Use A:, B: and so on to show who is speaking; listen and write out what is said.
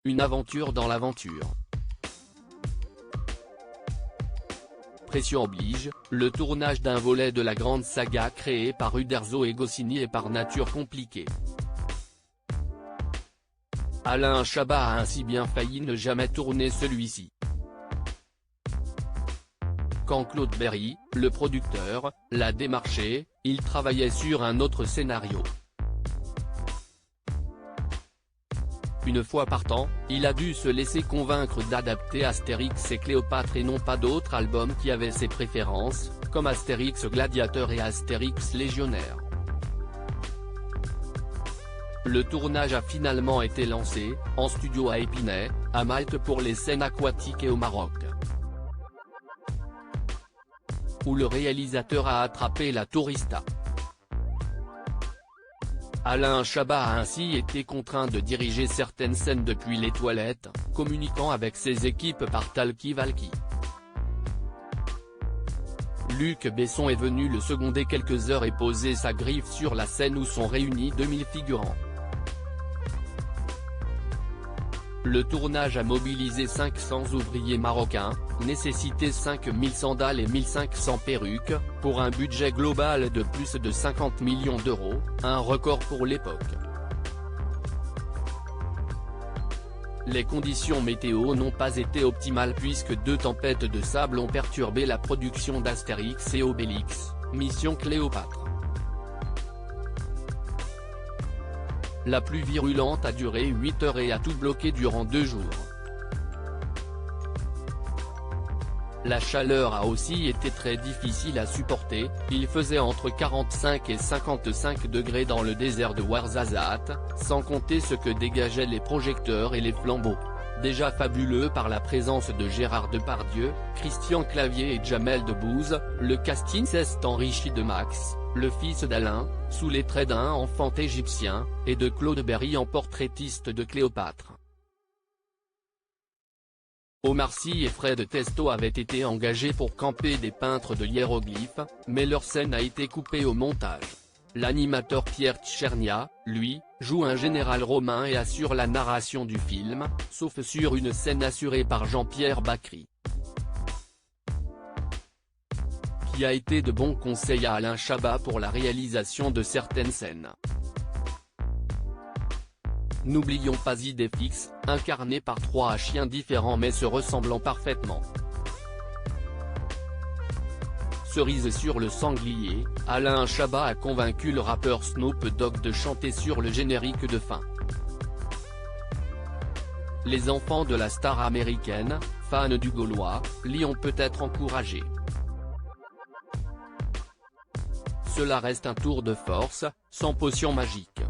A: une aventure dans l'aventure. Pression oblige, le tournage d'un volet de la grande saga créée par Uderzo et Goscinny est par nature compliqué. Alain Chabat a ainsi bien failli ne jamais tourner celui-ci. Quand Claude Berry, le producteur, l'a démarché, il travaillait sur un autre scénario. Une fois partant, il a dû se laisser convaincre d'adapter Astérix et Cléopâtre et non pas d'autres albums qui avaient ses préférences, comme Astérix Gladiateur et Astérix Légionnaire. Le tournage a finalement été lancé, en studio à Épinay, à Malte pour les scènes aquatiques et au Maroc, où le réalisateur a attrapé la tourista. Alain Chabat a ainsi été contraint de diriger certaines scènes depuis les toilettes, communiquant avec ses équipes par talkie-walkie. Luc Besson est venu le seconder quelques heures et poser sa griffe sur la scène où sont réunis 2000 figurants. Le tournage a mobilisé 500 ouvriers marocains, nécessité 5000 sandales et 1500 perruques, pour un budget global de plus de 50 millions d'euros, un record pour l'époque. Les conditions météo n'ont pas été optimales puisque 2 tempêtes de sable ont perturbé la production d'Astérix et Obélix, Mission Cléopâtre. La pluie virulente a duré 8 heures et a tout bloqué durant 2 jours. La chaleur a aussi été très difficile à supporter, il faisait entre 45 et 55 degrés dans le désert de Ouarzazate, sans compter ce que dégageaient les projecteurs et les flambeaux. Déjà fabuleux par la présence de Gérard Depardieu, Christian Clavier et Jamel Debbouze, le casting s'est enrichi de Max, le fils d'Alain, sous les traits d'un enfant égyptien, et de Claude Berry en portraitiste de Cléopâtre. Omar Sy et Fred Testo avaient été engagés pour camper des peintres de hiéroglyphes, mais leur scène a été coupée au montage. L'animateur Pierre Tchernia, lui, joue un général romain et assure la narration du film, sauf sur une scène assurée par Jean-Pierre Bacry, qui a été de bons conseils à Alain Chabat pour la réalisation de certaines scènes. N'oublions pas Idéfix, incarné par 3 chiens différents mais se ressemblant parfaitement. Cerise sur le sanglier, Alain Chabat a convaincu le rappeur Snoop Dogg de chanter sur le générique de fin. Les enfants de la star américaine, fans du Gaulois, l'y ont peut-être encouragé. Cela reste un tour de force, sans potion magique.